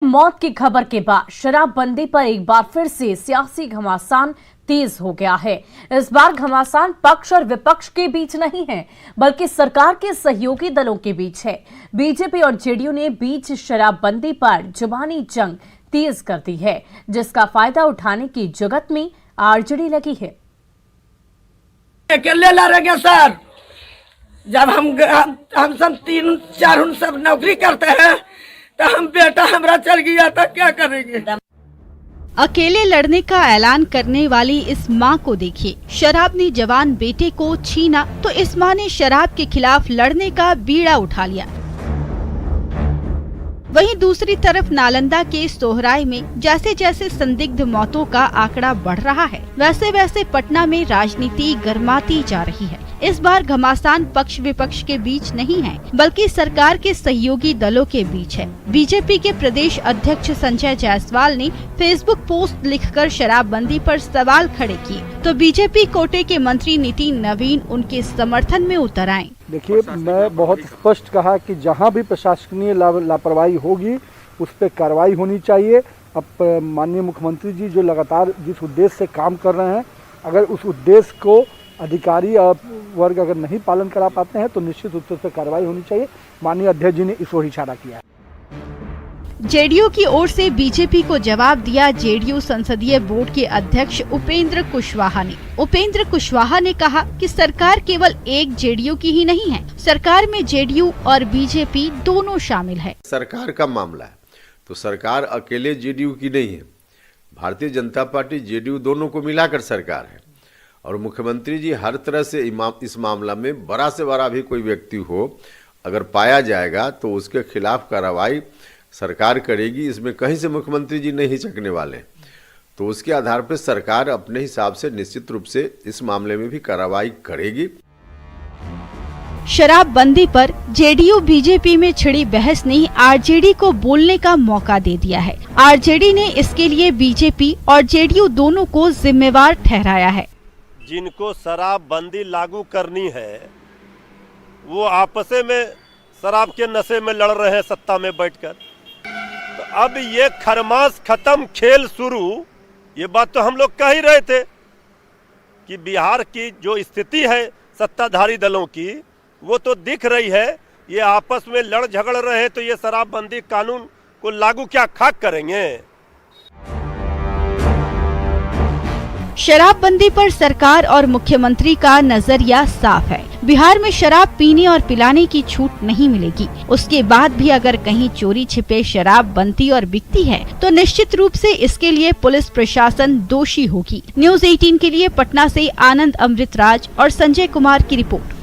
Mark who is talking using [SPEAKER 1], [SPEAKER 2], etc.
[SPEAKER 1] मौत की खबर के बाद शराबबंदी पर एक बार फिर से सियासी घमासान तेज हो गया है। इस बार घमासान पक्ष और विपक्ष के बीच नहीं है, बल्कि सरकार के सहयोगी दलों के बीच है। बीजेपी और जेडीयू ने बीच शराबबंदी पर जुबानी जंग तेज कर दी है, जिसका फायदा उठाने की जुगत में आरजेडी लगी है।
[SPEAKER 2] अकेले लड़ेंगे सर, जब हम सब 3-4 सब नौकरी करते हैं तो हम बेटा हमारा चल गया तो क्या करेंगे।
[SPEAKER 3] अकेले लड़ने का ऐलान करने वाली इस मां को देखिए। शराब ने जवान बेटे को छीना तो इस मां ने शराब के खिलाफ लड़ने का बीड़ा उठा लिया। वहीं दूसरी तरफ नालंदा के सोहराय में जैसे जैसे संदिग्ध मौतों का आंकड़ा बढ़ रहा है, वैसे वैसे पटना में राजनीति गर्माती जा रही है। इस बार घमासान पक्ष विपक्ष के बीच नहीं है, बल्कि सरकार के सहयोगी दलों के बीच है। बीजेपी के प्रदेश अध्यक्ष संजय जायसवाल ने फेसबुक पोस्ट लिखकर शराबबंदी पर सवाल खड़े किए, तो बीजेपी कोटे के मंत्री नितिन नवीन उनके समर्थन में उतर आए।
[SPEAKER 4] देखिए, मैं बहुत स्पष्ट कहा कि जहां भी प्रशासकीय लापरवाही होगी उस पर कार्रवाई होनी चाहिए। अब माननीय मुख्यमंत्री जी जो लगातार जिस उद्देश्य से काम कर रहे हैं, अगर उस उद्देश्य को अधिकारी और वर्ग अगर नहीं पालन करा पाते हैं तो निश्चित रूप से उस पर कार्रवाई होनी चाहिए। माननीय अध्यक्ष जी ने इस ओर इशारा किया है।
[SPEAKER 3] जेडीयू की ओर से बीजेपी को जवाब दिया जेडीयू संसदीय बोर्ड के अध्यक्ष उपेंद्र कुशवाहा ने। उपेंद्र कुशवाहा ने कहा कि सरकार केवल एक जेडीयू की ही नहीं है, सरकार में जेडीयू और बीजेपी दोनों शामिल है।
[SPEAKER 5] सरकार का मामला है तो सरकार अकेले जेडीयू की नहीं है, भारतीय जनता पार्टी जेडीयू दोनों को मिलाकर सरकार है। और मुख्यमंत्री जी हर तरह से इस मामला में बड़ा से बड़ा भी कोई व्यक्ति हो, अगर पाया जाएगा तो उसके खिलाफ कार्रवाई सरकार करेगी। इसमें कहीं से मुख्यमंत्री जी नहीं हिचकने वाले, तो उसके आधार पर सरकार अपने हिसाब से निश्चित रूप से इस मामले में भी कार्रवाई करेगी।
[SPEAKER 3] शराबबंदी पर जेडीयू बीजेपी में छिड़ी बहस ने आरजेडी को बोलने का मौका दे दिया है। आरजेडी ने इसके लिए बीजेपी और जेडीयू दोनों को जिम्मेवार ठहराया है।
[SPEAKER 6] जिनको शराबबंदी लागू करनी है वो आपस में शराब के नशे में लड़ रहे हैं सत्ता में बैठकर। तो अब ये खरमास खत्म, खेल शुरू। ये बात तो हम लोग कह ही रहे थे कि बिहार की जो स्थिति है सत्ताधारी दलों की वो तो दिख रही है। ये आपस में लड़ झगड़ रहे हैं तो ये शराबबंदी कानून को लागू क्या खाक करेंगे।
[SPEAKER 3] शराबबंदी पर सरकार और मुख्यमंत्री का नजरिया साफ है। बिहार में शराब पीने और पिलाने की छूट नहीं मिलेगी। उसके बाद भी अगर कहीं चोरी छिपे शराब बनती और बिकती है तो निश्चित रूप से इसके लिए पुलिस प्रशासन दोषी होगी। न्यूज़ 18 के लिए पटना से आनंद अमृतराज और संजय कुमार की रिपोर्ट।